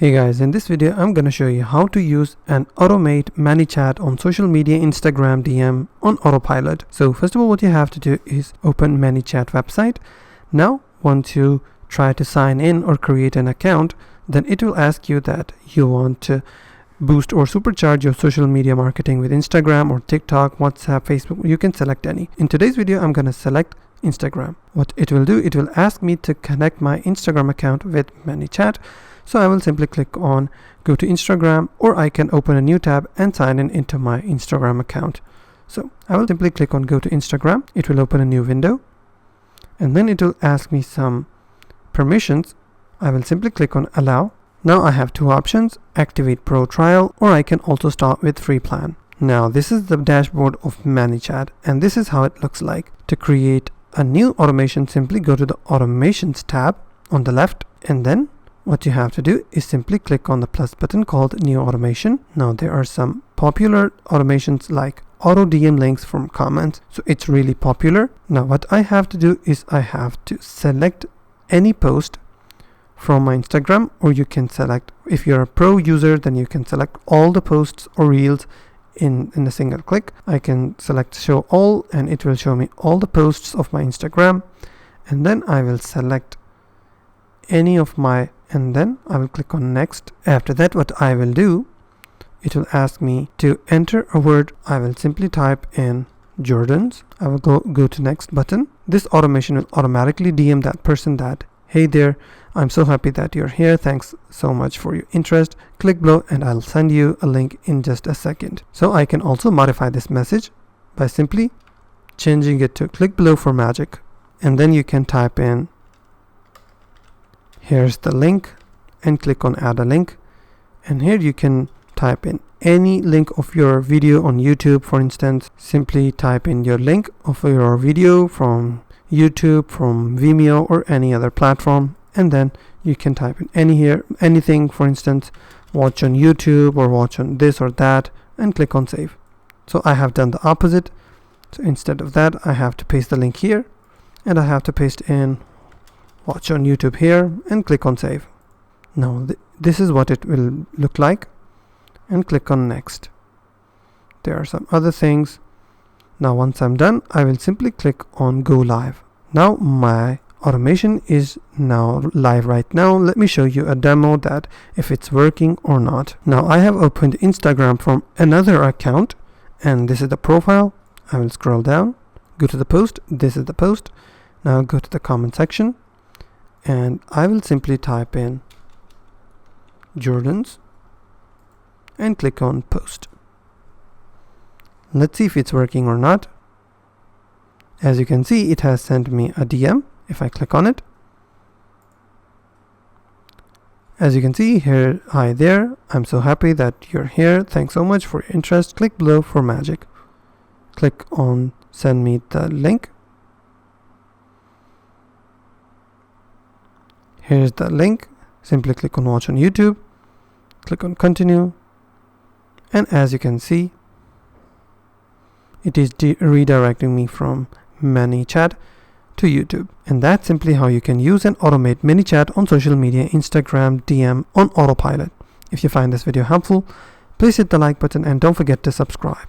Hey guys, in this video I'm gonna show you how to use and automate Manychat on social media, Instagram DM on autopilot. So first of all, what you have to do is open Manychat website. Now once you try to sign in or create an account, then it will ask you that you want to boost or supercharge your social media marketing with Instagram or TikTok, WhatsApp, Facebook. You can select any. In today's video I'm gonna select Instagram. What it will do, it will ask me to connect my Instagram account with Manychat. So I will simply click on go to Instagram, or I can open a new tab and sign in into my Instagram account. So I will simply click on go to Instagram. It will open a new window and then it will ask me some permissions. I will simply click on allow. Now I have two options, activate pro trial, or I can also start with free plan. Now this is the dashboard of Manychat and this is how it looks like. To create a new automation, simply go to the automations tab on the left, and then what you have to do is simply click on the plus button called new automation. Now there are some popular automations like auto DM links from comments, so it's really popular. Now what I have to do is I have to select any post from my Instagram, or you can select, if you're a pro user, then you can select all the posts or reels in a single click. I can select show all and it will show me all the posts of my Instagram, and then I will select any of my, and then I will click on next. After that, what I will do, it will ask me to enter a word. I will simply type in Jordan's. I will go to next button. This automation will automatically DM that person that, hey there, I'm so happy that you're here, thanks so much for your interest, click below and I'll send you a link in just a second. So I can also modify this message by simply changing it to click below for magic, and then you can type in here's the link and click on add a link, and here you can type in any link of your video on YouTube. For instance, simply type in your link of your video from YouTube, from Vimeo or any other platform, and then you can type in anything, for instance, watch on YouTube or watch on this or that, and click on save. So I have done the opposite. So instead of that, I have to paste the link here and I have to paste in watch on YouTube here and click on save. Now this is what it will look like, and click on next. There are some other things. Now once I'm done, I will simply click on go live. Now my automation is now live right now. Let me show you a demo that if it's working or not. Now I have opened Instagram from another account and this is the profile. I will scroll down, go to the post. This is the post. Now go to the comment section and I will simply type in Jordan's and click on post. Let's see if it's working or not. As you can see, it has sent me a DM. If I click on it, as you can see here, hi there, I'm so happy that you're here, thanks so much for your interest, click below for magic. Click on send me the link. Here's the link. Simply click on watch on YouTube, click on continue, and as you can see, it is redirecting me from Manychat to YouTube. And that's simply how you can use and automate Manychat on social media, Instagram, DM on autopilot. If you find this video helpful, please hit the like button and don't forget to subscribe.